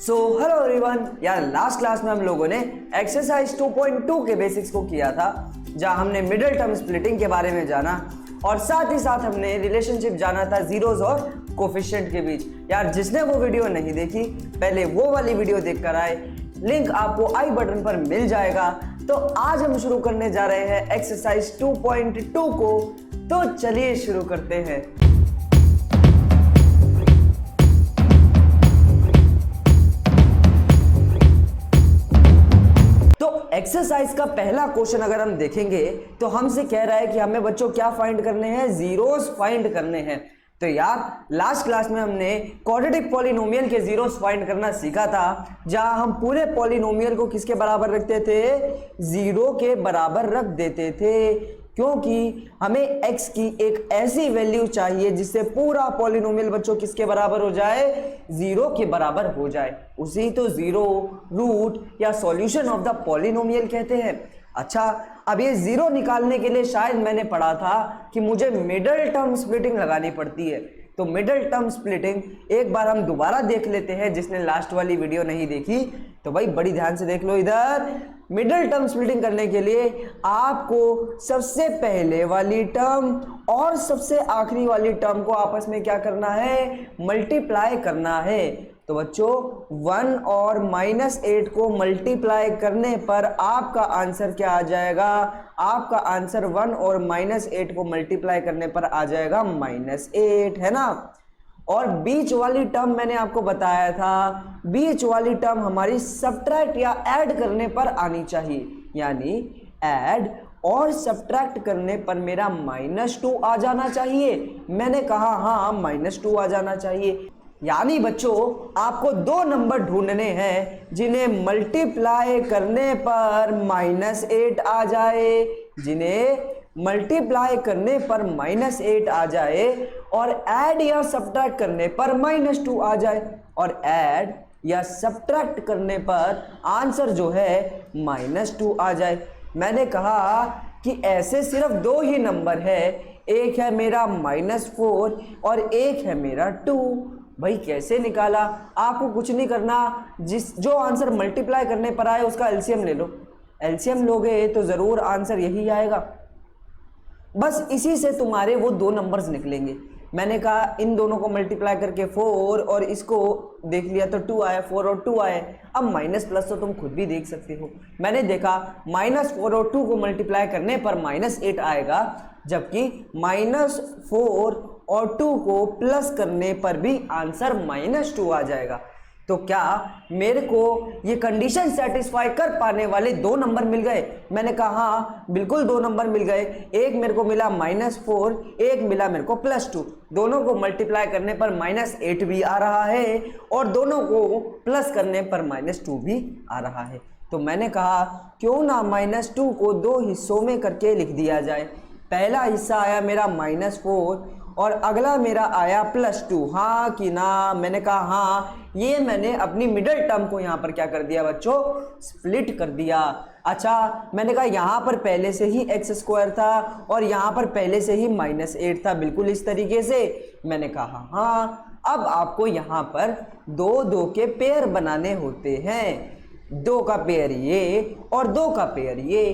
Hello everyone यार, last class में हम लोगों ने एक्सरसाइज 2.2 के बेसिक्स को किया था, जहां हमने मिडिल टर्म स्प्लिटिंग के बारे में जाना और साथ ही साथ हमने रिलेशनशिप जाना था जीरोस और कोफिशिएंट के बीच। यार जिसने वो वीडियो नहीं देखी, पहले वो वाली वीडियो देख कर आए, लिंक आपको आई बटन पर मिल जाएगा। तो आज हम शुरू करने जा रहे हैं एक्सरसाइज 2.2 को, तो चलिए शुरू करते हैं। एक्सरसाइज का पहला क्वेश्चन अगर हम देखेंगे तो हमसे कह रहा है कि हमें बच्चों क्या फाइंड करने हैं, जीरोस फाइंड करने हैं। तो यार लास्ट क्लास में हमने क्वाड्रेटिक पॉलिनोमियल के जीरोस फाइंड करना सीखा था, जहां हम पूरे पॉलिनोमियल को किसके बराबर रखते थे, जीरो के बराबर रख देते थे, क्योंकि हमें x की एक ऐसी वैल्यू चाहिए जिससे पूरा पॉलिनोमियल बच्चों किसके बराबर हो जाए, जीरो के बराबर हो जाए। उसी तो जीरो रूट या सॉल्यूशन ऑफ द पॉलिनोमियल कहते हैं। अच्छा, अब ये जीरो निकालने के लिए शायद मैंने पढ़ा था कि मुझे मिडिल टर्म स्प्लिटिंग लगानी पड़ती है। तो मिडिल टर्म स्प्लिटिंग एक बार हम दोबारा देख लेते हैं, जिसने लास्ट वाली वीडियो नहीं देखी तो भाई बड़ी ध्यान से देख लो। इधर मिडिल टर्म स्प्लिटिंग करने के लिए आपको सबसे पहले वाली टर्म और सबसे आखिरी वाली टर्म को आपस में क्या करना है, मल्टीप्लाई करना है। तो बच्चों 1 और -8 को मल्टीप्लाई करने पर आपका आंसर क्या आ जाएगा, आपका आंसर 1 और -8 को मल्टीप्लाई करने पर आ जाएगा -8, है ना। और बीच वाली टर्म मैंने आपको बताया था, बीच वाली टर्म हमारी सब्ट्रैक्ट या ऐड करने पर आनी चाहिए, यानी ऐड और सब्ट्रैक्ट करने पर मेरा -2 आ जाना चाहिए। मैंने कहा हाँ -2 आ जाना चाहिए। यानी बच्चों आपको दो नंबर ढूंढने हैं जिन्हें मल्टीप्लाई करने पर -8 आ जाए, जिन्हें मल्टीप्लाई करने पर -8 आ जाए और ऐड या सब्ट्रैक्ट करने पर -2 आ जाए, और ऐड या सब्ट्रैक्ट करने पर आंसर जो है -2 आ जाए। मैंने कहा कि ऐसे सिर्फ दो ही नंबर है, एक है मेरा -4 और एक है मेरा 2। भाई कैसे निकाला, आपको कुछ नहीं करना, जो आंसर मल्टीप्लाई करने पर आए उसका एलसीएम ले लो। एलसीएम लोगे तो जरूर आंसर यही आएगा। बस इसी से तुम्हारे वो दो नंबर्स निकलेंगे। मैंने कहा इन दोनों को मल्टीप्लाई करके 4 और इसको देख लिया तो 2 आया, 4 और 2 आए। अब माइनस प्लस तो तुम खुद भी देख सकते हो। मैंने देखा -4 और 2 को मल्टीप्लाई करने पर -8 आएगा, जबकि -4 और 2 को प्लस करने पर भी आंसर -2 आ जाएगा। तो क्या मेरे को ये कंडीशन सेटिस्फाई कर पाने वाले दो नंबर मिल गए? मैंने कहा हाँ बिल्कुल दो नंबर मिल गए। एक मेरे को मिला -4, एक मिला मेरे को +2। दोनों को मल्टीप्लाई करने पर -8 भी आ रहा है और दोनों को प्लस करने पर -2 भी आ रहा है। तो मैंने कहा क्यों ना -2 को दो हिस्सों में करके लिख दिया जाए। पहला हिस्सा आया मेरा -4 और अगला मेरा आया +2। हाँ कि ना? मैंने कहा हाँ। ये मैंने अपनी मिडिल टर्म को यहाँ पर क्या कर दिया बच्चों, स्प्लिट कर दिया। अच्छा, मैंने कहा यहाँ पर पहले से ही x² था और यहाँ पर पहले से ही -8 था, बिल्कुल इस तरीके से। मैंने कहा हाँ। अब आपको यहाँ पर दो के पेयर बनाने होते हैं, 2 का पेयर ये और 2 का पेयर ये।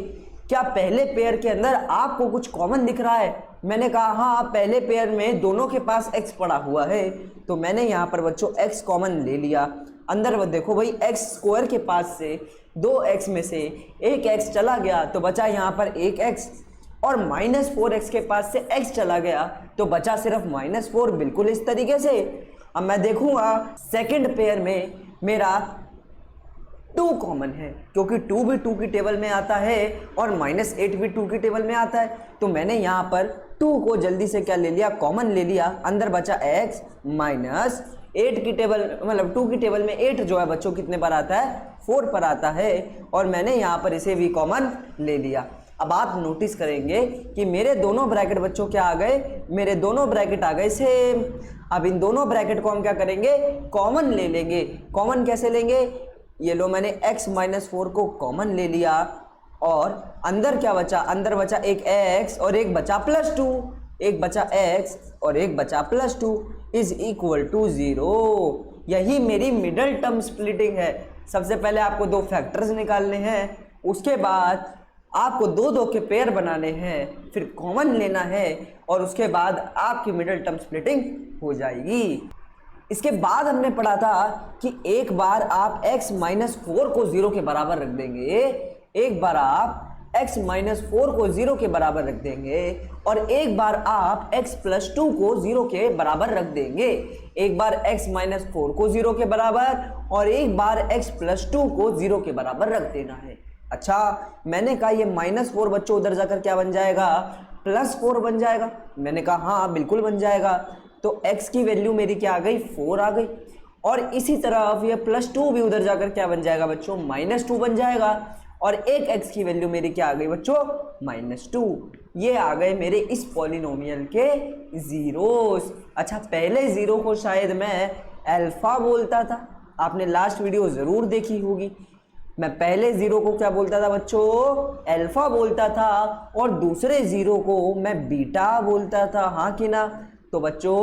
क्या पहले पेयर के अंदर आपको कुछ कॉमन दिख रहा है? मैंने कहा हाँ, पहले पेयर में दोनों के पास x पड़ा हुआ है, तो मैंने यहाँ पर बच्चों x कॉमन ले लिया। अंदर देखो भाई, x² के पास से 2x में से एक x चला गया तो बचा यहाँ पर 1x, और -4x के पास से x चला गया तो बचा सिर्फ -4, बिल्कुल इस तरीके से। अब मैं देखूंगा सेकंड पेयर में मेरा 2 कॉमन है, क्योंकि 2 भी 2 की टेबल में आता है और -8 भी 2 की टेबल में आता है। तो मैंने यहाँ पर 2 को जल्दी से क्या ले लिया, कॉमन ले लिया। अंदर बचा x -8 की टेबल, मतलब 2 की टेबल में 8 जो है बच्चों कितने पर आता है, 4 पर आता है, और मैंने यहाँ पर इसे भी कॉमन ले लिया। अब आप नोटिस करेंगे कि मेरे दोनों ब्रैकेट बच्चों क्या आ गए, मेरे दोनों ब्रैकेट आ गए सेम। अब इन दोनों ब्रैकेट को हम क्या करेंगे, कॉमन ले लेंगे। कॉमन कैसे लेंगे, ये लो मैंने x -4 को कॉमन ले लिया और अंदर क्या बचा, अंदर बचा एक x और एक बचा +2, एक बचा x और एक बचा +2 इज इक्वल टू 0। यही मेरी मिडल टर्म स्प्लिटिंग है। सबसे पहले आपको दो फैक्टर्स निकालने हैं, उसके बाद आपको दो दो के पेयर बनाने हैं, फिर कॉमन लेना है और उसके बाद आपकी मिडल टर्म स्प्लिटिंग हो जाएगी। इसके बाद हमने पढ़ा था कि एक बार आप x माइनस 4 को 0 के बराबर रख देंगे, एक बार आप x माइनस 4 को 0 के बराबर रख देंगे और एक बार आप x प्लस 2 को 0 के बराबर रख देंगे। एक बार x माइनस 4 को 0 के बराबर और एक बार x प्लस 2 को 0 के बराबर रख देना है। अच्छा, मैंने कहा ये -4 बच्चों उधर जाकर क्या बन जाएगा, +4 बन जाएगा। मैंने कहा हाँ बिल्कुल बन जाएगा। तो x की वैल्यू मेरी क्या आ गई, 4 आ गई। और इसी तरह ये +2 भी उधर जाकर क्या बन जाएगा बच्चों, -2 बन जाएगा। और एक x की वैल्यू मेरी क्या आ गई बच्चों, -2। ये आ गए मेरे इस पॉलिनोमियल के जीरोस। अच्छा, पहले जीरो को शायद मैं अल्फा बोलता था, आपने लास्ट वीडियो जरूर देखी होगी। मैं पहले जीरो को क्या बोलता था बच्चों, अल्फा बोलता था, और दूसरे जीरो को मैं बीटा बोलता था, हाँ कि ना। तो बच्चों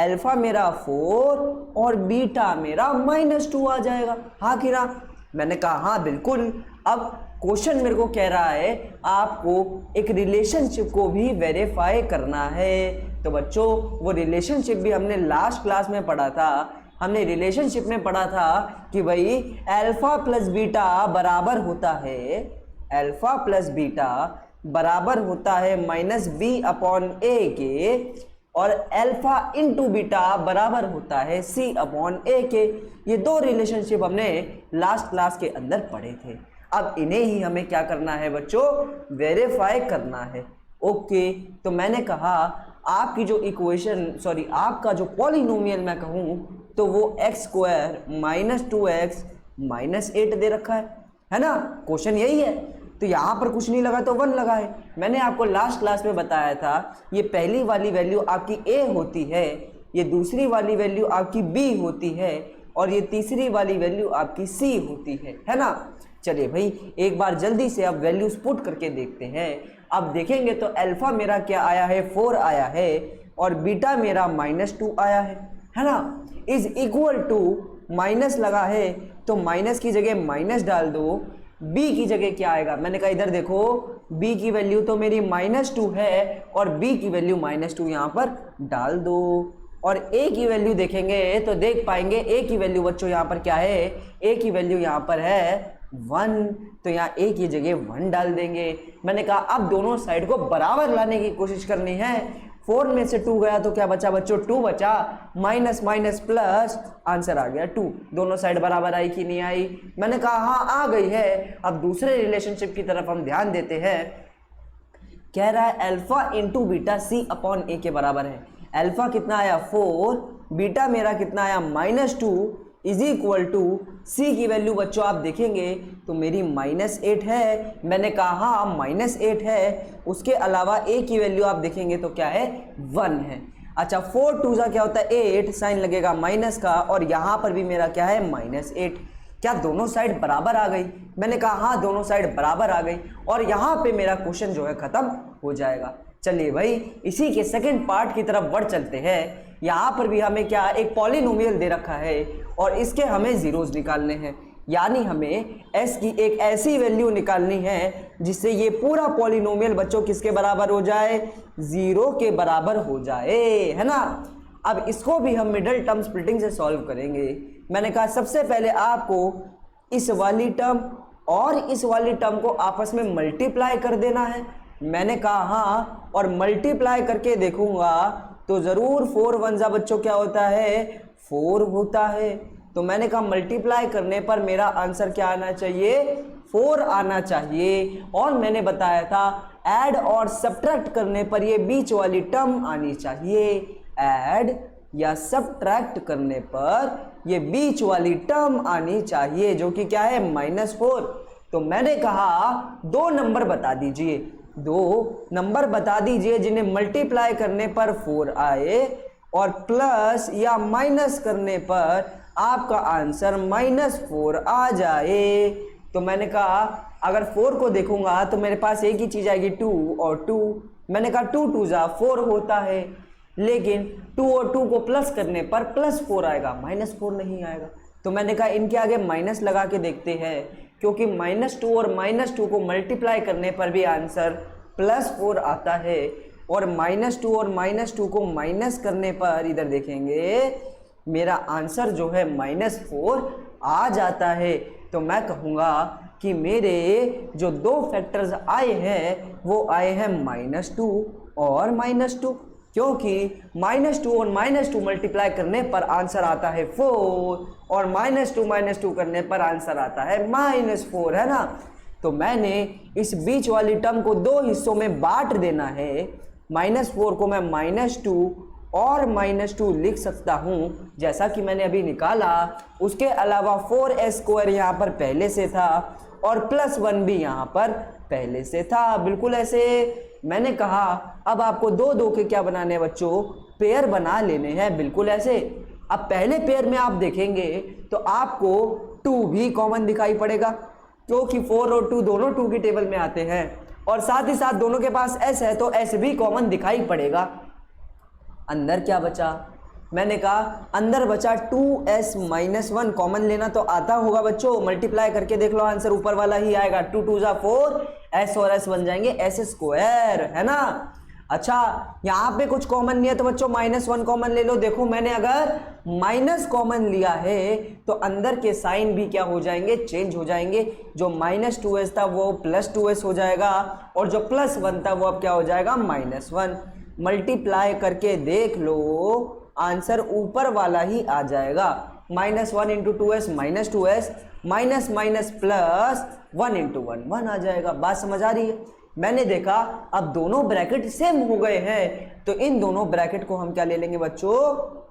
अल्फा मेरा 4 और बीटा मेरा -2 आ जाएगा, हाँ कि ना। मैंने कहा हाँ बिल्कुल। अब क्वेश्चन मेरे को कह रहा है आपको एक रिलेशनशिप को भी वेरीफाई करना है। तो बच्चों वो रिलेशनशिप भी हमने लास्ट क्लास में पढ़ा था। हमने रिलेशनशिप में पढ़ा था कि भाई अल्फा प्लस बीटा बराबर होता है, अल्फा प्लस बीटा बराबर होता है -b/a के, और अल्फा इंटू बीटा बराबर होता है c/a के। ये दो रिलेशनशिप हमने लास्ट क्लास के अंदर पढ़े थे। अब इन्हें ही हमें क्या करना है बच्चों, वेरीफाई करना है। ओके, तो मैंने कहा आपकी जो इक्वेशन आपका जो पॉलिनोमियल मैं कहूँ तो वो x² -2x -8 दे रखा है ना। क्वेश्चन यही है, तो यहाँ पर कुछ नहीं लगा तो 1 लगा है। मैंने आपको लास्ट क्लास में बताया था ये पहली वाली वैल्यू आपकी a होती है, ये दूसरी वाली वैल्यू आपकी b होती है, और ये तीसरी वाली वैल्यू आपकी c होती है ना। चलिए भाई एक बार जल्दी से अब वैल्यूज पुट करके देखते हैं। अब देखेंगे तो अल्फा मेरा क्या आया है, 4 आया है, और बीटा मेरा -2 आया है ना। इज इक्वल टू माइनस लगा है तो माइनस की जगह माइनस डाल दो, b की जगह क्या आएगा, मैंने कहा इधर देखो b की वैल्यू तो मेरी -2 है और b की वैल्यू -2 यहाँ पर डाल दो। और a की वैल्यू देखेंगे तो देख पाएंगे a की वैल्यू बच्चों यहाँ पर क्या है, a की वैल्यू यहाँ पर है 1, तो यहाँ a की जगह 1 डाल देंगे। मैंने कहा अब दोनों साइड को बराबर लाने की कोशिश करनी है। 4 में से 2 गया तो क्या बचा बच्चों, 2 बचा, माइनस माइनस प्लस, आंसर आ गया 2। दोनों साइड बराबर आई कि नहीं आई, मैंने कहा हाँ आ गई है। अब दूसरे रिलेशनशिप की तरफ हम ध्यान देते हैं। कह रहा है अल्फा इंटू बीटा c/a के बराबर है। अल्फा कितना आया 4, बीटा मेरा कितना आया -2 इज इक्वल टू c की वैल्यू बच्चों आप देखेंगे तो मेरी -8 है। मैंने कहा हाँ -8 है, उसके अलावा a की वैल्यू आप देखेंगे तो क्या है 1 है। अच्छा 4 2 क्या होता है 8, साइन लगेगा माइनस का, और यहाँ पर भी मेरा क्या है -8। क्या दोनों साइड बराबर आ गई, मैंने कहा हाँ दोनों साइड बराबर आ गई, और यहाँ पे मेरा क्वेश्चन जो है खत्म हो जाएगा। चलिए भाई इसी के सेकंड पार्ट की तरफ बढ़ चलते हैं। यहाँ पर भी हमें क्या एक पॉलिनोमियल दे रखा है और इसके हमें जीरोस निकालने हैं, यानी हमें s की एक ऐसी वैल्यू निकालनी है जिससे ये पूरा पॉलिनोमियल बच्चों किसके बराबर हो जाए, 0 के बराबर हो जाए, है ना। अब इसको भी हम मिडल टर्म स्प्लिटिंग से सॉल्व करेंगे। मैंने कहा सबसे पहले आपको इस वाली टर्म और इस वाली टर्म को आपस में मल्टीप्लाई कर देना है। मैंने कहा हाँ, और मल्टीप्लाई करके देखूंगा तो ज़रूर 4 1 बच्चों क्या होता है 4 होता है। तो मैंने कहा मल्टीप्लाई करने पर मेरा आंसर क्या आना चाहिए, 4 आना चाहिए। और मैंने बताया था ऐड और सब्ट्रैक्ट करने पर ये बीच वाली टर्म आनी चाहिए। ऐड या सब्ट्रैक्ट करने पर ये बीच वाली टर्म आनी चाहिए जो कि क्या है -4। तो मैंने कहा 2 नंबर बता दीजिए, 2 नंबर बता दीजिए जिन्हें मल्टीप्लाई करने पर 4 आए और प्लस या माइनस करने पर आपका आंसर -4 आ जाए। तो मैंने कहा अगर 4 को देखूंगा तो मेरे पास एक ही चीज आएगी 2 और 2। मैंने कहा 2 2 4 होता है। लेकिन 2 और 2 को प्लस करने पर +4 आएगा, -4 नहीं आएगा। तो मैंने कहा इनके आगे माइनस लगा के देखते हैं, क्योंकि -2 और -2 को मल्टीप्लाई करने पर भी आंसर +4 आता है, और -2 और -2 को माइनस करने पर इधर देखेंगे मेरा आंसर जो है -4 आ जाता है। तो मैं कहूँगा कि मेरे जो दो फैक्टर्स आए हैं वो आए हैं -2 और -2, क्योंकि -2 और -2 मल्टीप्लाई करने पर आंसर आता है 4, और -2 कर पर आंसर आता है -4, है ना। तो मैंने इस बीच वाली टर्म को दो हिस्सों में बांट देना है। -4 को मैं -2 और -2 लिख सकता हूँ जैसा कि मैंने अभी निकाला। उसके अलावा 4s² यहाँ पर पहले से था और +1 भी यहाँ पर पहले से था, बिल्कुल ऐसे। मैंने कहा अब आपको दो दो के क्या बनाने हैं बच्चों, पेयर बना लेने हैं, बिल्कुल ऐसे। अब पहले पेयर में आप देखेंगे तो आपको 2 भी कॉमन दिखाई पड़ेगा, क्योंकि 4 और 2 दोनों 2 की टेबल में आते हैं, और साथ ही साथ दोनों के पास s है तो s भी कॉमन दिखाई पड़ेगा। अंदर क्या बचा, मैंने कहा अंदर बचा 2s-1 कॉमन लेना तो आता होगा बच्चों, मल्टीप्लाई करके देख लो आंसर ऊपर वाला ही आएगा। 2 2 जा 4, s और s बन जाएंगे s², है ना। अच्छा यहाँ पे कुछ कॉमन नहीं है तो बच्चों -1 कॉमन ले लो। देखो मैंने अगर माइनस कॉमन लिया है तो अंदर के साइन भी क्या हो जाएंगे, चेंज हो जाएंगे। जो -2s था वो +2s हो जाएगा, और जो +1 था वो अब क्या हो जाएगा, -1। मल्टीप्लाई करके देख लो आंसर ऊपर वाला ही आ जाएगा। -1 × 2s -2s, minus minus plus 1 × 1 1 आ जाएगा। बात समझ आ रही है। मैंने देखा अब दोनों ब्रैकेट सेम हो गए हैं, तो इन दोनों ब्रैकेट को हम क्या ले लेंगे बच्चों,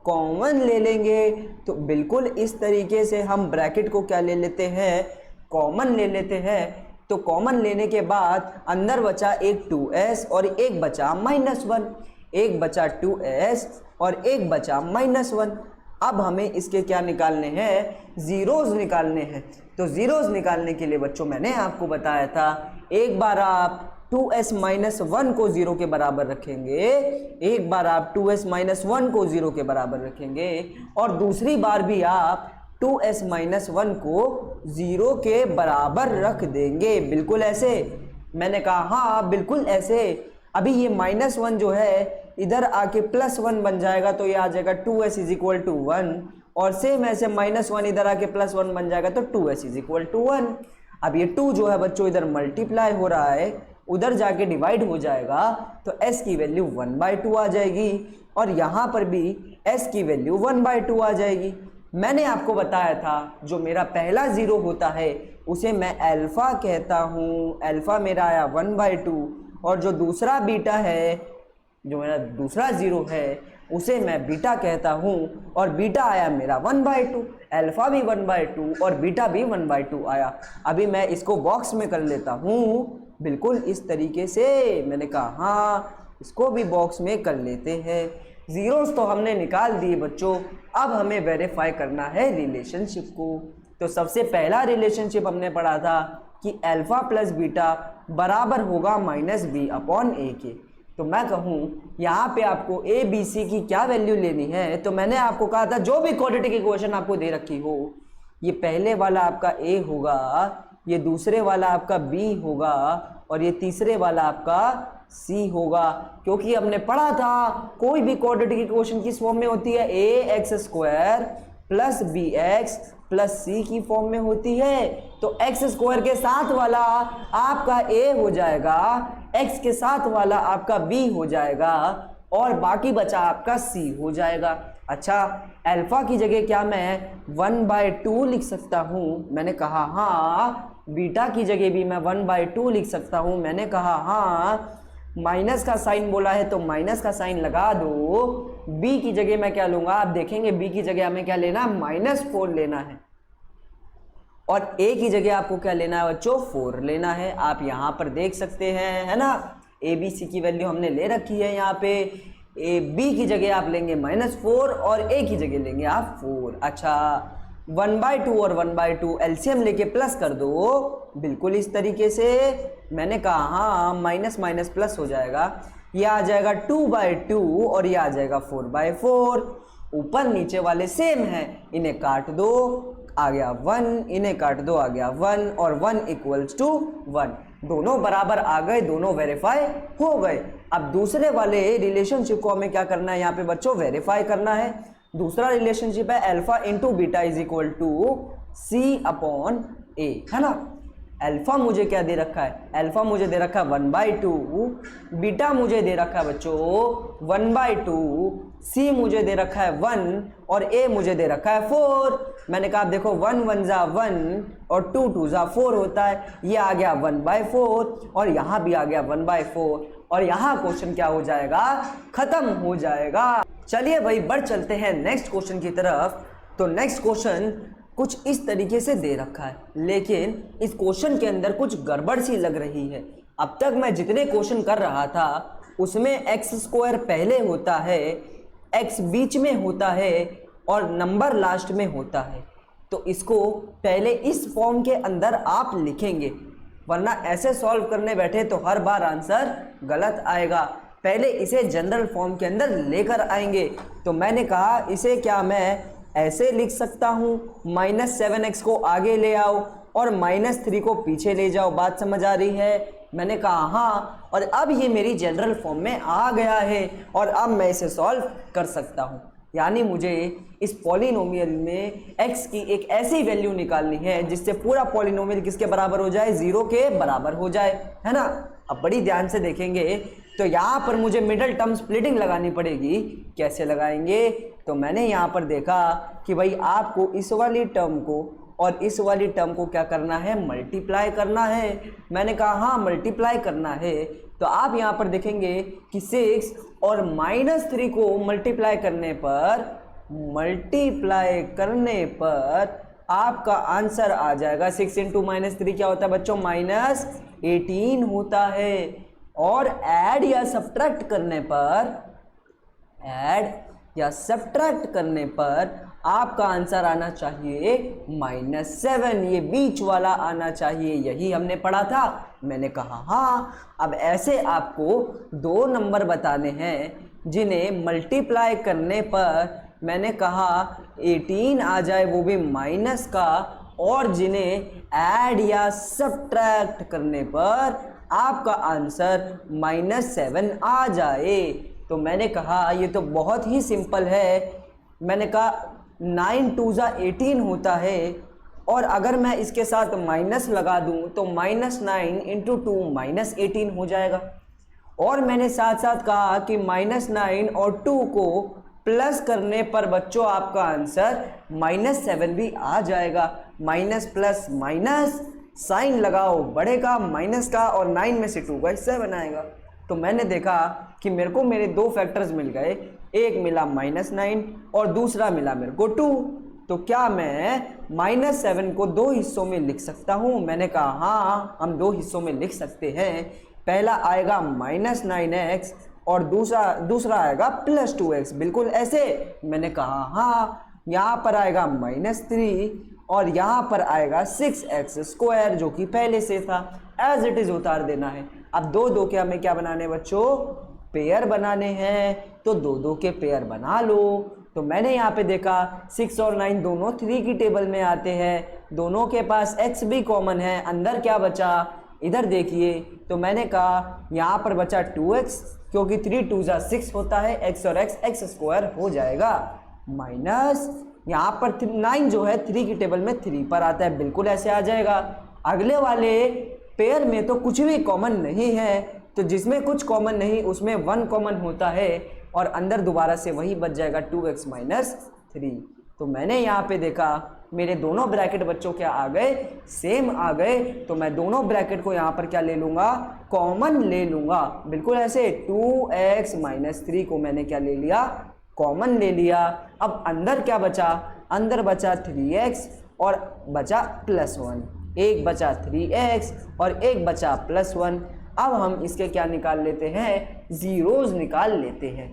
कॉमन ले लेंगे। तो बिल्कुल इस तरीके से हम ब्रैकेट को क्या ले लेते हैं, कॉमन ले लेते हैं। तो कॉमन लेने के बाद अंदर बचा एक 2s और एक बचा -1, एक बचा 2s और एक बचा -1। अब हमें इसके क्या निकालने हैं, जीरोस निकालने हैं। तो जीरोस निकालने के लिए बच्चों मैंने आपको बताया था, एक बार आप 2s - 1 को 0 के बराबर रखेंगे, एक बार आप 2s - 1 को 0 के बराबर रखेंगे, और दूसरी बार भी आप 2s - 1 को 0 के बराबर रख देंगे। बिल्कुल ऐसे। मैंने कहा हाँ बिल्कुल ऐसे। अभी ये -1 जो है इधर आके +1 बन जाएगा, तो ये आ जाएगा 2s = 1, और सेम ऐसे -1 इधर आके +1 बन जाएगा तो 2s = 1। अब ये 2 जो है बच्चों इधर मल्टीप्लाई हो रहा है, उधर जाके डिवाइड हो जाएगा, तो s की वैल्यू 1/2 आ जाएगी, और यहाँ पर भी s की वैल्यू 1/2 आ जाएगी। मैंने आपको बताया था जो मेरा पहला 0 होता है उसे मैं अल्फा कहता हूँ, अल्फा मेरा आया 1/2, और जो दूसरा बीटा है, जो मेरा दूसरा 0 है उसे मैं बीटा कहता हूँ, और बीटा आया मेरा 1/2, अल्फा भी 1/2 और बीटा भी 1/2 आया। अभी मैं इसको बॉक्स में कर लेता हूँ, बिल्कुल इस तरीके से। मैंने कहा हाँ इसको भी बॉक्स में कर लेते हैं। जीरोस तो हमने निकाल दिए बच्चों, अब हमें वेरीफाई करना है रिलेशनशिप को। तो सबसे पहला रिलेशनशिप हमने पढ़ा था कि अल्फा प्लस बीटा बराबर होगा -b/a के। तो मैं कहूँ यहाँ पे आपको a b c की क्या वैल्यू लेनी है, तो मैंने आपको कहा था जो भी क्वाड्रेटिक इक्वेशन आपको दे रखी हो, ये पहले वाला आपका a होगा, ये दूसरे वाला आपका b होगा, और ये तीसरे वाला आपका c होगा। क्योंकि हमने पढ़ा था कोई भी क्वाड्रेटिक इक्वेशन किस फॉर्म में होती है, ax² + bx + c की फॉर्म में होती है। तो x² के साथ वाला आपका a हो जाएगा, x के साथ वाला आपका b हो जाएगा, और बाकी बचा आपका c हो जाएगा। अच्छा अल्फा की जगह क्या मैं 1/2 लिख सकता हूँ, मैंने कहा हाँ। बीटा की जगह भी मैं 1/2 लिख सकता हूँ, मैंने कहा हाँ। माइनस का साइन बोला है तो माइनस का साइन लगा दो। b की जगह मैं क्या लूंगा, आप देखेंगे b की जगह हमें क्या लेना है, -4 लेना है, और a की जगह आपको क्या लेना है बच्चों, 4 लेना है। आप यहाँ पर देख सकते हैं, है ना, a b c की वैल्यू हमने ले रखी है। यहाँ पे b की जगह आप लेंगे -4 और a की जगह लेंगे आप 4। अच्छा 1/2 और 1/2 एलसीएम लेके प्लस कर दो, बिल्कुल इस तरीके से। मैंने कहा हाँ माइनस माइनस प्लस हो जाएगा। ये आ जाएगा 2/2 और ये आ जाएगा 4/4। ऊपर नीचे वाले सेम हैं, इन्हें काट दो, आ गया 1, इन्हें काट दो, आ गया 1 और 1 इक्वल्स टू 1। दोनों बराबर आ गए, दोनों वेरीफाई हो गए। अब दूसरे वाले रिलेशनशिप को हमें क्या करना है यहाँ पे बच्चों, वेरीफाई करना है। दूसरा रिलेशनशिप है alpha into beta is equal to C/A, है ना। अल्फा मुझे क्या दे रखा है, अल्फा मुझे दे रखा है 1/2, बीटा मुझे दे रखा है बच्चों 1/2, C मुझे दे रखा है 1 और A मुझे दे रखा है 4। मैंने कहा आप देखो 1 1 जा 1 और 2 2 जा 4 होता है, ये आ गया 1/4 और यहाँ भी आ गया 1/4 और यहाँ क्वेश्चन क्या हो जाएगा, खत्म हो जाएगा। चलिए भाई बढ़ चलते हैं नेक्स्ट क्वेश्चन की तरफ। तो नेक्स्ट क्वेश्चन कुछ इस तरीके से दे रखा है, लेकिन इस क्वेश्चन के अंदर कुछ गड़बड़ सी लग रही है। अब तक मैं जितने क्वेश्चन कर रहा था उसमें x² पहले होता है, x बीच में होता है और नंबर लास्ट में होता है। तो इसको पहले इस फॉर्म के अंदर आप लिखेंगे, वरना ऐसे सॉल्व करने बैठे तो हर बार आंसर गलत आएगा। पहले इसे जनरल फॉर्म के अंदर लेकर आएंगे। तो मैंने कहा इसे क्या मैं ऐसे लिख सकता हूँ, -7x को आगे ले आओ और -3 को पीछे ले जाओ। बात समझ आ रही है? मैंने कहा हाँ, और अब ये मेरी जनरल फॉर्म में आ गया है और अब मैं इसे सॉल्व कर सकता हूँ। यानी मुझे इस पॉलिनोमियल में x की एक ऐसी वैल्यू निकालनी है जिससे पूरा पॉलिनोमियल किसके बराबर हो जाए, 0 के बराबर हो जाए, है ना। अब बड़ी ध्यान से देखेंगे तो यहाँ पर मुझे मिडल टर्म स्प्लिटिंग लगानी पड़ेगी। कैसे लगाएंगे? तो मैंने यहाँ पर देखा कि भाई आपको इस वाली टर्म को और इस वाली टर्म को क्या करना है, मल्टीप्लाई करना है। मैंने कहा हाँ मल्टीप्लाई करना है। तो आप यहाँ पर देखेंगे कि 6 और -3 को मल्टीप्लाई करने पर आपका आंसर आ जाएगा 6 इंटू -3 क्या होता है बच्चों, -18 होता है। और ऐड या सब्ट्रैक्ट करने पर आपका आंसर आना चाहिए -7, ये बीच वाला आना चाहिए। यही हमने पढ़ा था। मैंने कहा हाँ। अब ऐसे आपको 2 नंबर बताने हैं जिन्हें मल्टीप्लाई करने पर मैंने कहा 18 आ जाए, वो भी माइनस का, और जिन्हें ऐड या सब्ट्रैक्ट करने पर आपका आंसर -7 आ जाए। तो मैंने कहा ये तो बहुत ही सिंपल है। मैंने कहा 9 2 जा 18 होता है, और अगर मैं इसके साथ माइनस लगा दूं तो -9 इंटू 2 -18 हो जाएगा। और मैंने साथ साथ कहा कि -9 और 2 को प्लस करने पर बच्चों आपका आंसर -7 भी आ जाएगा। माइनस प्लस माइनस, साइन लगाओ बढ़ेगा माइनस का, और 9 में से 2 का 7 आएगा। तो मैंने देखा कि मेरे को मेरे 2 फैक्टर्स मिल गए, एक मिला -9 और दूसरा मिला मेरे को 2। तो क्या मैं -7 को 2 हिस्सों में लिख सकता हूँ? मैंने कहा हाँ, हम 2 हिस्सों में लिख सकते हैं। पहला आएगा -9x और दूसरा आएगा +2x, बिल्कुल ऐसे। मैंने कहा हाँ। यहाँ पर आएगा -3 और यहाँ पर आएगा 6x² जो कि पहले से था, एज इट इज उतार देना है। अब 2 के हमें क्या बनाने बच्चों, पेयर बनाने हैं। तो 2 के पेयर बना लो। तो मैंने यहाँ पे देखा 6 और 9 दोनों 3 की टेबल में आते हैं, दोनों के पास x भी कॉमन है। अंदर क्या बचा, इधर देखिए। तो मैंने कहा यहाँ पर बचा 2x, क्योंकि 3 2 जा 6 होता है, x और x² हो जाएगा, माइनस यहाँ पर 9 जो है 3 की टेबल में 3 पर आता है, बिल्कुल ऐसे आ जाएगा। अगले वाले पेयर में तो कुछ भी कॉमन नहीं है, तो जिसमें कुछ कॉमन नहीं उसमें 1 कॉमन होता है, और अंदर दोबारा से वही बच जाएगा 2x - 3। तो मैंने यहाँ पे देखा मेरे दोनों ब्रैकेट बच्चों क्या आ गए, सेम आ गए। तो मैं दोनों ब्रैकेट को यहाँ पर क्या ले लूँगा, कॉमन ले लूँगा, बिल्कुल ऐसे। 2x - 3 को मैंने क्या ले लिया, कॉमन ले लिया। अब अंदर क्या बचा, अंदर बचा 3x और बचा +1, एक बचा 3x और एक बचा +1। अब हम इसके क्या निकाल लेते हैं, जीरोस निकाल लेते हैं।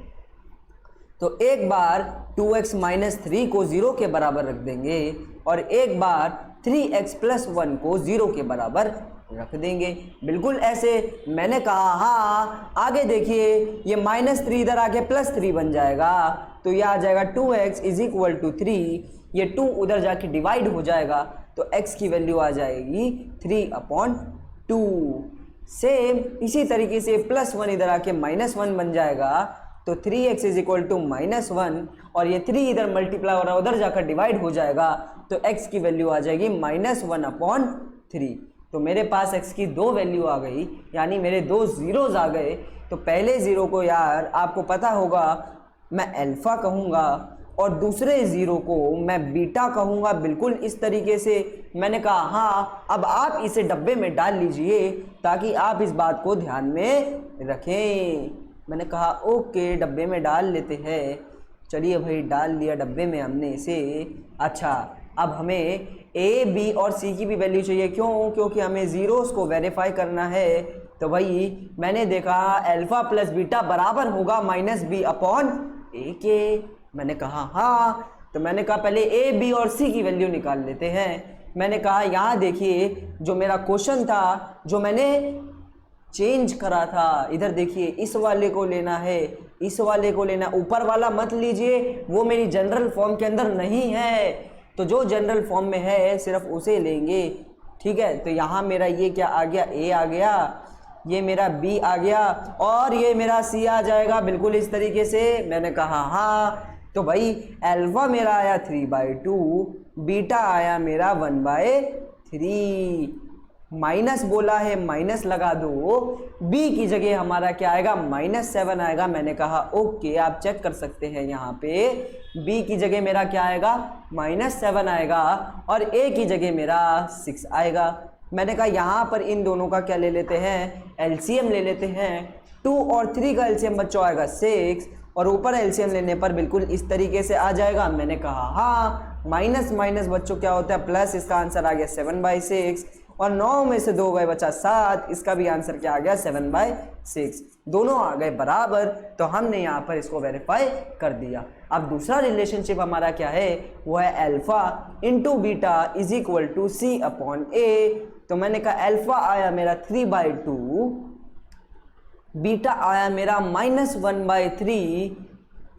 तो एक बार 2x - 3 को 0 के बराबर रख देंगे और एक बार 3x प्लस 1 को 0 के बराबर रख देंगे। बिल्कुल ऐसे मैंने कहा। हाँ आगे देखिए, ये -3 इधर आके +3 बन जाएगा, तो ये आ जाएगा 2x इज इक्वल टू 3, ये 2 उधर जाके डिवाइड हो जाएगा, तो x की वैल्यू आ जाएगी 3/2। सेम इसी तरीके से +1 इधर आके -1 बन जाएगा, तो 3x इज इक्वल टू -1, और ये 3 इधर मल्टीप्लाई हो रहा है, उधर जाकर डिवाइड हो जाएगा, तो x की वैल्यू आ जाएगी -1/3। तो मेरे पास x की 2 वैल्यू आ गई, यानी मेरे 2 ज़ीरोज़ आ गए। तो पहले ज़ीरो को यार आपको पता होगा मैं अल्फ़ा कहूँगा, और दूसरे ज़ीरो को मैं बीटा कहूँगा। बिल्कुल इस तरीके से मैंने कहा। हाँ अब आप इसे डब्बे में डाल लीजिए ताकि आप इस बात को ध्यान में रखें। मैंने कहा ओके डब्बे में डाल लेते हैं। चलिए भाई डाल लिया डब्बे में हमने इसे। अच्छा अब हमें ए बी और सी की भी वैल्यू चाहिए। क्यों? क्योंकि हमें ज़ीरोज़ को वेरीफाई करना है। तो भाई मैंने देखा अल्फ़ा प्लस बीटा बराबर होगा -b/a के। मैंने कहा हाँ, तो मैंने कहा पहले ए बी और सी की वैल्यू निकाल लेते हैं। मैंने कहा यहाँ देखिए जो मेरा क्वेश्चन था, जो मैंने चेंज करा था, इधर देखिए इस वाले को लेना है, इस वाले को लेना, ऊपर वाला मत लीजिए, वो मेरी जनरल फॉर्म के अंदर नहीं है। तो जो जनरल फॉर्म में है सिर्फ उसे लेंगे, ठीक है। तो यहाँ मेरा ये क्या आ गया, ए आ गया, ये मेरा बी आ गया, और ये मेरा सी आ जाएगा। बिल्कुल इस तरीके से मैंने कहा हाँ। तो भाई अल्फा मेरा आया 3/2, बीटा आया मेरा 1/3। माइनस बोला है, माइनस लगा दो। बी की जगह हमारा क्या आएगा, -7 आएगा। मैंने कहा ओके, आप चेक कर सकते हैं यहाँ पे बी की जगह मेरा क्या आएगा, -7 आएगा, और ए की जगह मेरा 6 आएगा। मैंने कहा यहाँ पर इन दोनों का क्या ले लेते हैं, एलसीएम ले लेते हैं। 2 और 3 का एलसीएम बच्चों आएगा 6, और ऊपर एलसीएम लेने पर बिल्कुल इस तरीके से आ जाएगा। मैंने कहा हाँ, माइनस माइनस बच्चों क्या होता है प्लस, इसका आंसर आ गया 7/6, और 9 में से 2 गए बचा 7, इसका भी आंसर क्या आ गया 7/6। दोनों आ गए बराबर, तो हमने यहाँ पर इसको वेरीफाई कर दिया। अब दूसरा रिलेशनशिप हमारा क्या है, वो है alpha into beta is equal to C/A। तो मैंने कहा अल्फा आया मेरा 3/2, बीटा आया मेरा -1/3,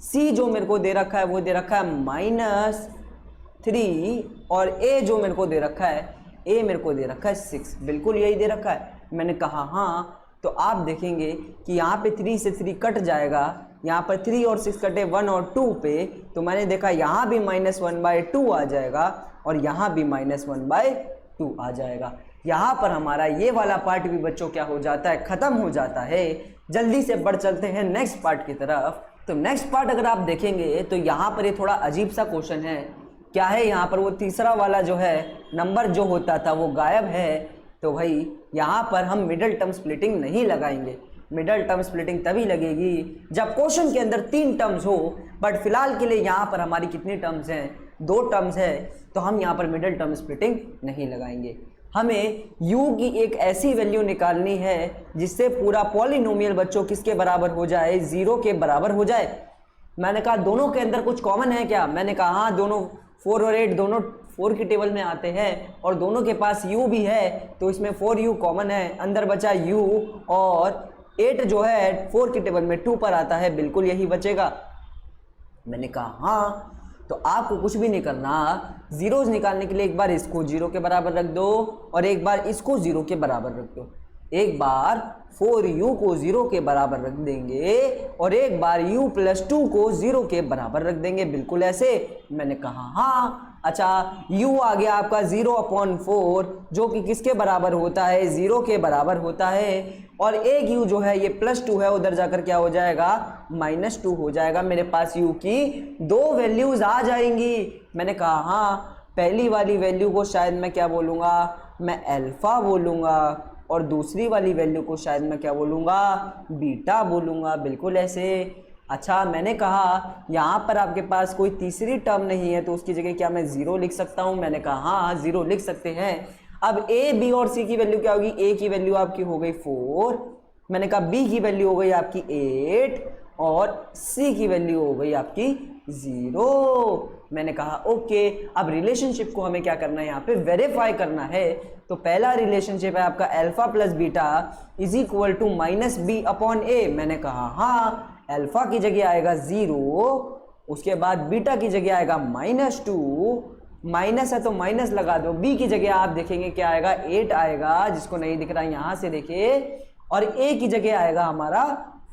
सी जो मेरे को दे रखा है वो दे रखा है -3, और ए जो मेरे को दे रखा है, ए मेरे को दे रखा है 6। बिल्कुल यही दे रखा है। मैंने कहा हाँ, तो आप देखेंगे कि यहाँ पे 3 से 3 कट जाएगा, यहाँ पर 3 और 6 कटे 1 और 2 पे, तो मैंने देखा यहाँ भी -1/2 आ जाएगा, और यहाँ भी -1/2 आ जाएगा। यहाँ पर हमारा ये वाला पार्ट भी बच्चों क्या हो जाता है, ख़त्म हो जाता है। जल्दी से बढ़ चलते हैं नेक्स्ट पार्ट की तरफ। तो नेक्स्ट पार्ट अगर आप देखेंगे तो यहाँ पर ये थोड़ा अजीब सा क्वेश्चन है। क्या है यहाँ पर, वो तीसरा वाला जो है नंबर जो होता था वो गायब है। तो भाई यहाँ पर हम मिडल टर्म स्प्लिटिंग नहीं लगाएंगे। मिडल टर्म स्प्लिटिंग तभी लगेगी जब क्वेश्चन के अंदर 3 टर्म्स हो, बट फिलहाल के लिए यहाँ पर हमारी कितनी टर्म्स हैं, 2 टर्म्स है, तो हम यहाँ पर मिडल टर्म स्प्लिटिंग नहीं लगाएंगे। हमें u की एक ऐसी वैल्यू निकालनी है जिससे पूरा पॉलिनोमियल बच्चों किसके बराबर हो जाए, 0 के बराबर हो जाए। मैंने कहा दोनों के अंदर कुछ कॉमन है क्या, मैंने कहा हाँ, दोनों 4 और 8 दोनों 4 की टेबल में आते हैं, और दोनों के पास u भी है, तो इसमें 4u कॉमन है, अंदर बचा u, और 8 जो है 4 की टेबल में 2 पर आता है, बिल्कुल यही बचेगा। मैंने कहा हाँ, तो आपको कुछ भी नहीं करना, जीरोज निकालने के लिए एक बार इसको 0 के बराबर रख दो, और एक बार इसको 0 के बराबर रख दो। एक बार 4u को 0 के बराबर रख देंगे, और एक बार u + 2 को 0 के बराबर रख देंगे, बिल्कुल ऐसे। मैंने कहा हाँ। अच्छा, u आ गया आपका 0/4, जो कि किसके बराबर होता है, 0 के बराबर होता है, और एक u जो है ये +2 है, उधर जाकर क्या हो जाएगा, -2 हो जाएगा। मेरे पास u की 2 वैल्यूज आ जाएंगी। मैंने कहा हाँ, पहली वाली वैल्यू को शायद मैं क्या बोलूँगा, मैं अल्फा बोलूँगा, और दूसरी वाली वैल्यू को शायद मैं क्या बोलूँगा, बीटा बोलूँगा, बिल्कुल ऐसे। अच्छा, मैंने कहा यहाँ पर आपके पास कोई तीसरी टर्म नहीं है, तो उसकी जगह क्या मैं 0 लिख सकता हूँ। मैंने कहा हाँ, 0 लिख सकते हैं। अब a, b और c की वैल्यू क्या होगी, a की वैल्यू आपकी हो गई 4, मैंने कहा b की वैल्यू हो गई आपकी 8, और c की वैल्यू हो गई आपकी 0। मैंने कहा ओके। अब रिलेशनशिप को हमें क्या करना है, यहाँ पे वेरीफाई करना है। तो पहला रिलेशनशिप है आपका alpha plus beta is equal to minus b upon a. मैंने कहा हाँ, अल्फा की जगह आएगा 0, उसके बाद बीटा की जगह आएगा -2, माइनस है तो माइनस लगा दो, बी की जगह आप देखेंगे क्या आएगा 8 आएगा, जिसको नहीं दिख रहा है यहाँ से देखिए, और ए की जगह आएगा हमारा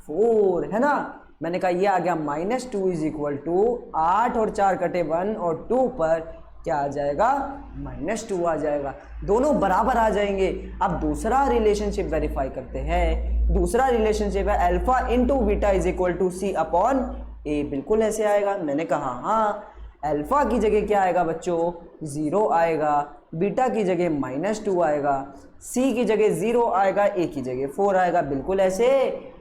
4, है ना। मैंने कहा ये आ गया -2 इज इक्वल टू 8 और 4 कटे 1 और 2 पर क्या आ जाएगा -2 आ जाएगा, दोनों बराबर आ जाएंगे। अब दूसरा रिलेशनशिप वेरीफाई करते हैं। दूसरा रिलेशनशिप है alpha into beta is equal to c upon a, बिल्कुल ऐसे आएगा। मैंने कहा हाँ, अल्फा की जगह क्या आएगा बच्चों 0 आएगा, बीटा की जगह -2 आएगा, सी की जगह 0 आएगा, ए की जगह 4 आएगा, बिल्कुल ऐसे।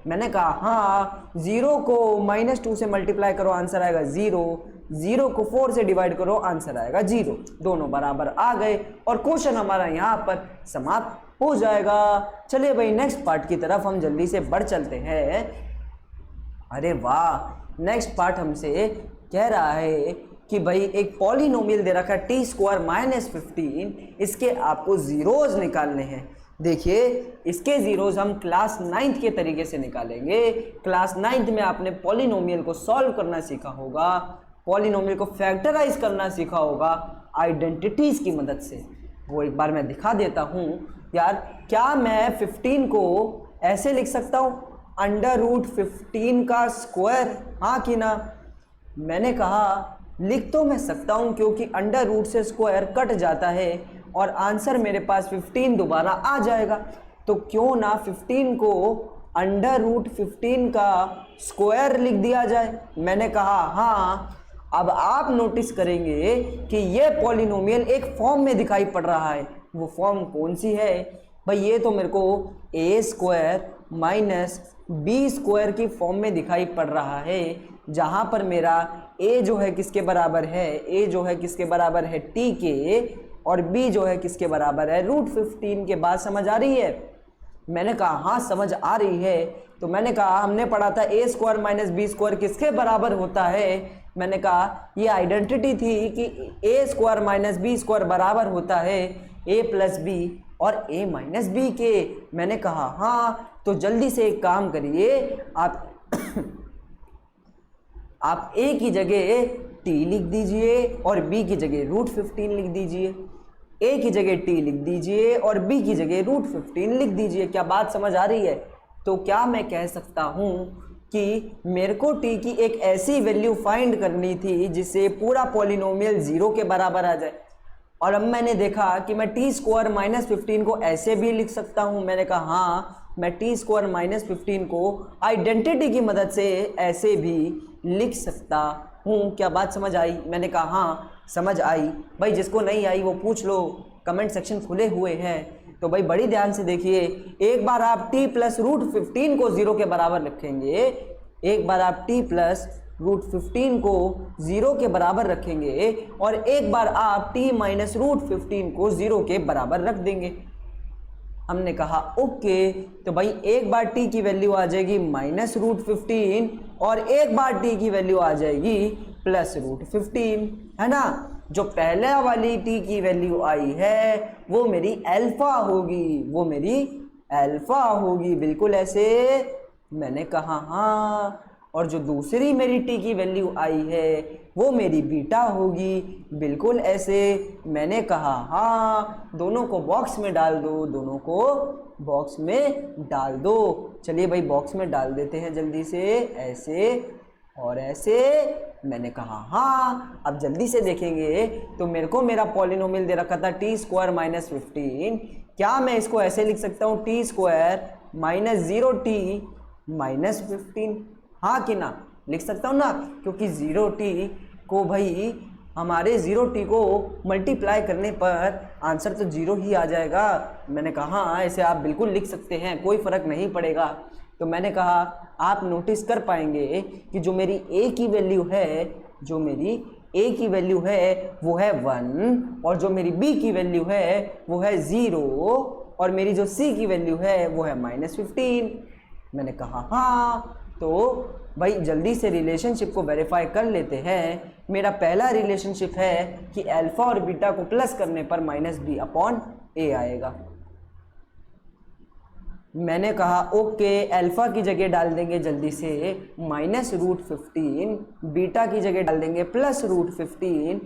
मैंने कहा हाँ, 0 को -2 से मल्टीप्लाई करो आंसर आएगा 0, 0 को 4 से डिवाइड करो आंसर आएगा 0, दोनों बराबर आ गए और क्वेश्चन हमारा यहाँ पर समाप्त हो जाएगा। चलिए भाई नेक्स्ट पार्ट की तरफ हम जल्दी से बढ़ चलते हैं। अरे वाह, नेक्स्ट पार्ट हमसे कह रहा है कि भाई एक पॉलिनोमियल दे रखा है t² -15, इसके आपको जीरोज निकालने हैं। देखिए इसके जीरोज हम क्लास 9th के तरीके से निकालेंगे। क्लास 9th में आपने पॉलिनोमियल को सॉल्व करना सीखा होगा, पॉलिनोमियल को फैक्टराइज करना सीखा होगा आइडेंटिटीज की मदद से। वो एक बार मैं दिखा देता हूँ यार। क्या मैं 15 को ऐसे लिख सकता हूँ √15 का स्क्वायर, हाँ कि ना। मैंने कहा लिख तो मैं सकता हूँ क्योंकि √ से स्क्वायर कट जाता है और आंसर मेरे पास 15 दोबारा आ जाएगा। तो क्यों ना 15 को √15 का स्क्वायर लिख दिया जाए। मैंने कहा हाँ। अब आप नोटिस करेंगे कि ये पॉलिनोमियल एक फॉर्म में दिखाई पड़ रहा है। वो फॉर्म कौन सी है भाई, ये तो मेरे को a² - b² की फॉर्म में दिखाई पड़ रहा है, जहाँ पर मेरा a जो है किसके बराबर है, a जो है किसके बराबर है t के, और b जो है किसके बराबर है √15 के। बात समझ आ रही है। मैंने कहा हाँ समझ आ रही है। तो मैंने कहा हमने पढ़ा था a² - b² किसके बराबर होता है। मैंने कहा ये आइडेंटिटी थी कि a² - b² बराबर होता है a + b और a - b के। मैंने कहा हाँ, तो जल्दी से एक काम करिए, आप a की जगह t लिख दीजिए और b की जगह √15 लिख दीजिए। a की जगह t लिख दीजिए और b की जगह √15 लिख दीजिए। क्या बात समझ आ रही है। तो क्या मैं कह सकता हूँ कि मेरे को t की एक ऐसी वैल्यू फाइंड करनी थी जिससे पूरा पॉलिनोमियल 0 के बराबर आ जाए। और अब मैंने देखा कि मैं t² - 15 को ऐसे भी लिख सकता हूँ। मैंने कहा हाँ, मैं t² - 15 को आइडेंटिटी की मदद से ऐसे भी लिख सकता हूँ। क्या बात समझ आई। मैंने कहा हाँ समझ आई। भाई जिसको नहीं आई वो पूछ लो, कमेंट सेक्शन खुले हुए हैं। तो भाई बड़ी ध्यान से देखिए, एक बार आप t + √15 को 0 के बराबर रखेंगे, एक बार आप t + √15 को 0 के बराबर रखेंगे और एक बार आप t - √15 को 0 के बराबर रख देंगे। हमने कहा ओके। तो भाई एक बार t की वैल्यू आ जाएगी -√15 और एक बार t की वैल्यू आ जाएगी +√15, है ना। जो पहले वाली t की वैल्यू आई है वो मेरी अल्फा होगी, वो मेरी अल्फा होगी, बिल्कुल ऐसे। मैंने कहा हाँ। और जो दूसरी मेरी t की वैल्यू आई है वो मेरी बीटा होगी, बिल्कुल ऐसे। मैंने कहा हाँ। दोनों को बॉक्स में डाल दो, दोनों को बॉक्स में डाल दो। चलिए भाई बॉक्स में डाल देते हैं जल्दी से, ऐसे और ऐसे। मैंने कहा हाँ। अब जल्दी से देखेंगे तो मेरे को मेरा पॉलिनोमियल दे रखा था t² - 15। क्या मैं इसको ऐसे लिख सकता हूँ t² - 0t - 15, हाँ कि ना। लिख सकता हूँ ना, क्योंकि 0t को भाई हमारे 0t को मल्टीप्लाई करने पर आंसर तो 0 ही आ जाएगा। मैंने कहा हाँ ऐसे आप बिल्कुल लिख सकते हैं, कोई फ़र्क नहीं पड़ेगा। तो मैंने कहा आप नोटिस कर पाएंगे कि जो मेरी a की वैल्यू है, जो मेरी a की वैल्यू है वो है 1 और जो मेरी b की वैल्यू है वो है 0 और मेरी जो c की वैल्यू है वो है -15। मैंने कहा हाँ। तो भाई जल्दी से रिलेशनशिप को वेरीफाई कर लेते हैं। मेरा पहला रिलेशनशिप है कि अल्फा और बीटा को प्लस करने पर -b/a आएगा। मैंने कहा ओके, अल्फा की जगह डाल देंगे जल्दी से -√15, बीटा की जगह डाल देंगे +√15,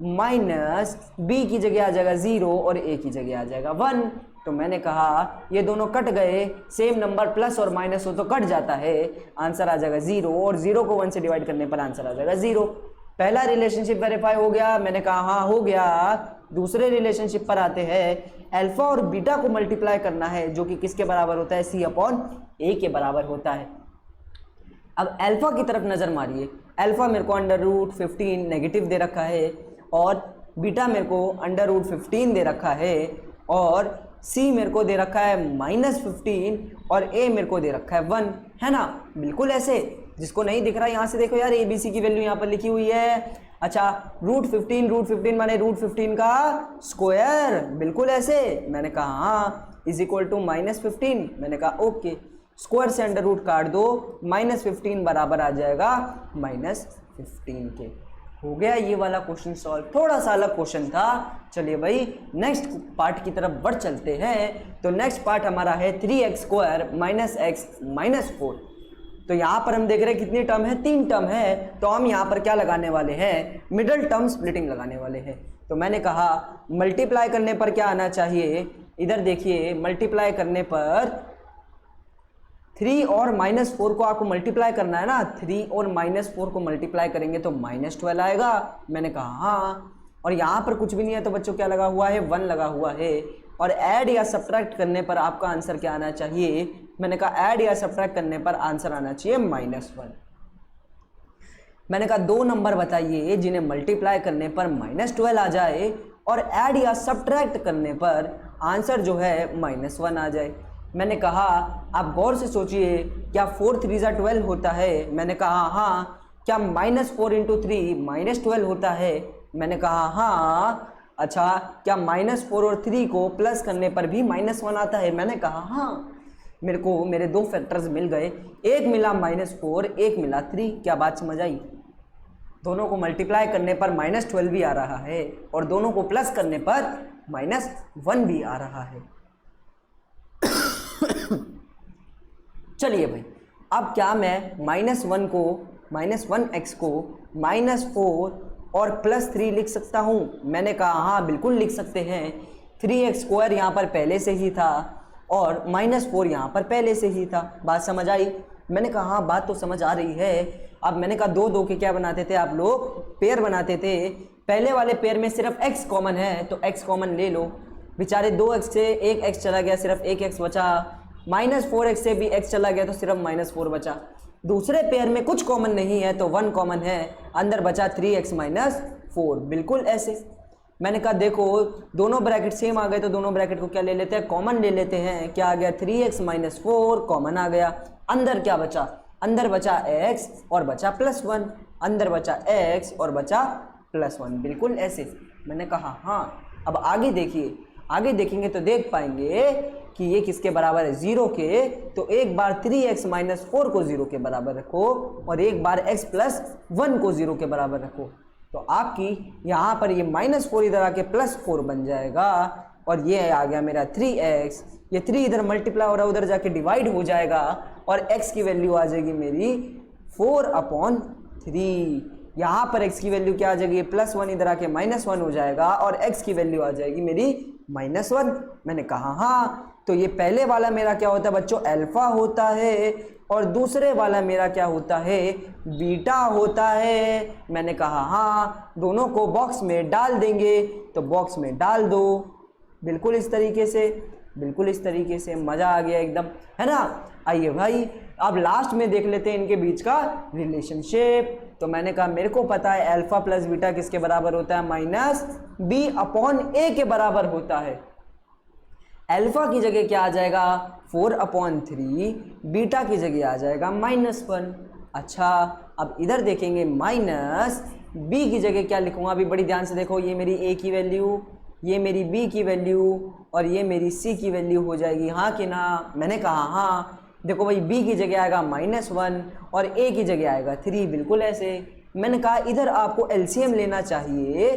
माइनस बी की जगह आ जाएगा 0 और ए की जगह आ जाएगा 1। तो मैंने कहा ये दोनों कट गए, सेम नंबर प्लस और माइनस हो तो कट जाता है, आंसर आ जाएगा 0 और 0 को 1 से डिवाइड करने पर आंसर आ जाएगा 0। पहला रिलेशनशिप वेरीफाई हो गया। मैंने कहा हाँ हो गया। दूसरे रिलेशनशिप पर आते हैं। अल्फा और बीटा को मल्टीप्लाई करना है जो कि किसके बराबर होता है, c/a के बराबर होता है। अब अल्फा की तरफ नजर मारिए। अल्फा मेरे को √15 नेगेटिव दे रखा है और बीटा मेरे को √15 दे रखा है और c मेरे को दे रखा है -15 और a मेरे को दे रखा है 1, है ना। बिल्कुल ऐसे, जिसको नहीं दिख रहा यहाँ से देखो यार, ABC की वैल्यू यहाँ पर लिखी हुई है। अच्छा, √15 माने √15 का स्क्वायर, बिल्कुल ऐसे। मैंने कहा हाँ, = -15। मैंने कहा ओके, स्क्वायर से अंडर रूट काट दो, -15 बराबर आ जाएगा -15 के। हो गया ये वाला क्वेश्चन सॉल्व। थोड़ा सा अलग क्वेश्चन था। चलिए भाई नेक्स्ट पार्ट की तरफ बढ़ चलते हैं। तो नेक्स्ट पार्ट हमारा है 3x² - x - 4। तो यहाँ पर हम देख रहे हैं कितनी टर्म है, 3 टर्म है। तो हम यहाँ पर क्या लगाने वाले हैं, मिडल टर्म स्प्लिटिंग लगाने वाले हैं। तो मैंने कहा मल्टीप्लाई करने पर क्या आना चाहिए, इधर देखिए, मल्टीप्लाई करने पर 3 और -4 को आपको मल्टीप्लाई करना है ना। 3 और -4 को मल्टीप्लाई करेंगे तो -12 आएगा। मैंने कहा हाँ, और यहाँ पर कुछ भी नहीं है तो बच्चों क्या लगा हुआ है, 1 लगा हुआ है। और ऐड या सब्ट्रैक्ट करने पर आपका आंसर क्या आना चाहिए, मैंने कहा ऐड या सब्ट्रैक्ट करने पर आंसर आना चाहिए -1। मैंने कहा 2 नंबर बताइए जिन्हें मल्टीप्लाई करने पर -12 आ जाए और ऐड या सब्ट्रैक्ट करने पर आंसर जो है -1 आ जाए। मैंने कहा आप गौर से सोचिए, क्या 4 3 12 होता है। मैंने कहा हाँ। क्या -4 × 3 -12 होता है। मैंने कहा हाँ। अच्छा, क्या -4 और 3 को प्लस करने पर भी -1 आता है। मैंने कहा हाँ। मेरे को मेरे 2 फैक्टर्स मिल गए, एक मिला -4, एक मिला 3। क्या बात समझ आई। दोनों को मल्टीप्लाई करने पर -12 भी आ रहा है और दोनों को प्लस करने पर -1 भी आ रहा है। चलिए भाई, अब क्या मैं -1 को -1x को -4 और +3 लिख सकता हूँ। मैंने कहा हाँ बिल्कुल लिख सकते हैं। 3x² यहाँ पर पहले से ही था और -4 यहाँ पर पहले से ही था। बात समझ आई। मैंने कहा हाँ बात तो समझ आ रही है। अब मैंने कहा 2 के क्या बनाते थे आप लोग, पेयर बनाते थे। पहले वाले पेयर में सिर्फ x कॉमन है तो x कॉमन ले लो। बेचारे 2x से 1x चला गया, सिर्फ 1x बचा। -4x से भी x चला गया तो सिर्फ -4 बचा। दूसरे पेयर में कुछ कॉमन नहीं है तो 1 कॉमन है, अंदर बचा 3x - 4। बिल्कुल ऐसे। मैंने कहा देखो दोनों ब्रैकेट सेम आ गए तो दोनों ब्रैकेट को क्या ले लेते हैं, कॉमन ले लेते हैं। क्या आ गया, 3x - 4 कॉमन आ गया। अंदर क्या बचा, अंदर बचा x और बचा +1, अंदर बचा x और बचा +1। बिल्कुल ऐसे। मैंने कहा हाँ। अब आगे देखिए, आगे देखेंगे तो देख पाएंगे कि ये किसके बराबर है, 0 के। तो एक बार 3x - 4 को 0 के बराबर रखो और एक बार x + 1 को 0 के बराबर रखो। तो आपकी यहाँ पर ये -4 इधर आके +4 बन जाएगा और ये आ गया मेरा 3x। ये 3 इधर मल्टीप्लाई हो रहा है, उधर जाके डिवाइड हो जाएगा और x की वैल्यू आ जाएगी मेरी 4/3। यहाँ पर x की वैल्यू क्या आ जाएगी, +1 इधर आके -1 हो जाएगा और x की वैल्यू आ जाएगी मेरी -1। मैंने कहा हाँ। तो ये पहले वाला मेरा क्या होता है बच्चों, अल्फा होता है और दूसरे वाला मेरा क्या होता है, बीटा होता है। मैंने कहा हाँ। दोनों को बॉक्स में डाल देंगे तो बॉक्स में डाल दो। बिल्कुल इस तरीके से, बिल्कुल इस तरीके से। मज़ा आ गया एकदम, है ना। आइए भाई अब लास्ट में देख लेते हैं इनके बीच का रिलेशनशिप। तो मैंने कहा मेरे को पता है अल्फा + बीटा किसके बराबर होता है, -b/a के बराबर होता है। अल्फा की जगह क्या आ जाएगा, 4/3, बीटा की जगह आ जाएगा -1। अच्छा, अब इधर देखेंगे -b की जगह क्या लिखूंगा, अभी बड़ी ध्यान से देखो। ये मेरी a की वैल्यू, ये मेरी b की वैल्यू और ये मेरी c की वैल्यू हो जाएगी, हाँ कि ना। मैंने कहा हाँ। देखो भाई b की जगह आएगा -1 और a की जगह आएगा 3, बिल्कुल ऐसे। मैंने कहा इधर आपको एलसीएम लेना चाहिए,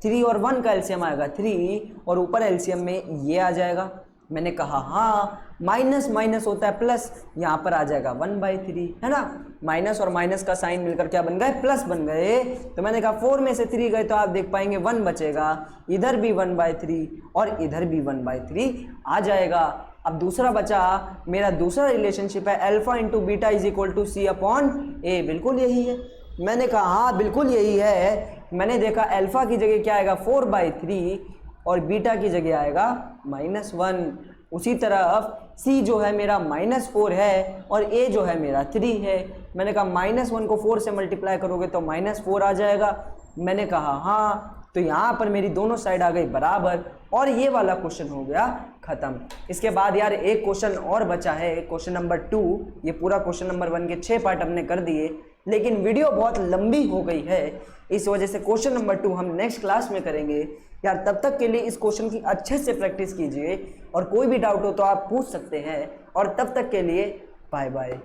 3 और 1 का एलसीएम आएगा 3 और ऊपर एलसीएम में ये आ जाएगा। मैंने कहा हाँ, माइनस माइनस होता है प्लस, यहाँ पर आ जाएगा 1/3, है ना। माइनस और माइनस का साइन मिलकर क्या बन गए, प्लस बन गए। तो मैंने कहा 4 में से 3 गए तो आप देख पाएंगे 1 बचेगा, इधर भी 1/3 और इधर भी 1/3 आ जाएगा। अब दूसरा बचा मेरा दूसरा रिलेशनशिप है alpha into beta is equal to c upon a, बिल्कुल यही है। मैंने कहा हाँ बिल्कुल यही है। मैंने देखा अल्फा की जगह क्या आएगा 4/3 और बीटा की जगह आएगा -1। उसी तरफ c जो है मेरा -4 है और a जो है मेरा 3 है। मैंने कहा -1 को 4 से मल्टीप्लाई करोगे तो -4 आ जाएगा। मैंने कहा हाँ, तो यहाँ पर मेरी दोनों साइड आ गई बराबर और ये वाला क्वेश्चन हो गया खत्म। इसके बाद यार एक क्वेश्चन और बचा है, क्वेश्चन नंबर 2। ये पूरा क्वेश्चन नंबर 1 के 6 पार्ट हमने कर दिए, लेकिन वीडियो बहुत लंबी हो गई है, इस वजह से क्वेश्चन नंबर 2 हम नेक्स्ट क्लास में करेंगे। यार तब तक के लिए इस क्वेश्चन की अच्छे से प्रैक्टिस कीजिए और कोई भी डाउट हो तो आप पूछ सकते हैं। और तब तक के लिए बाय बाय।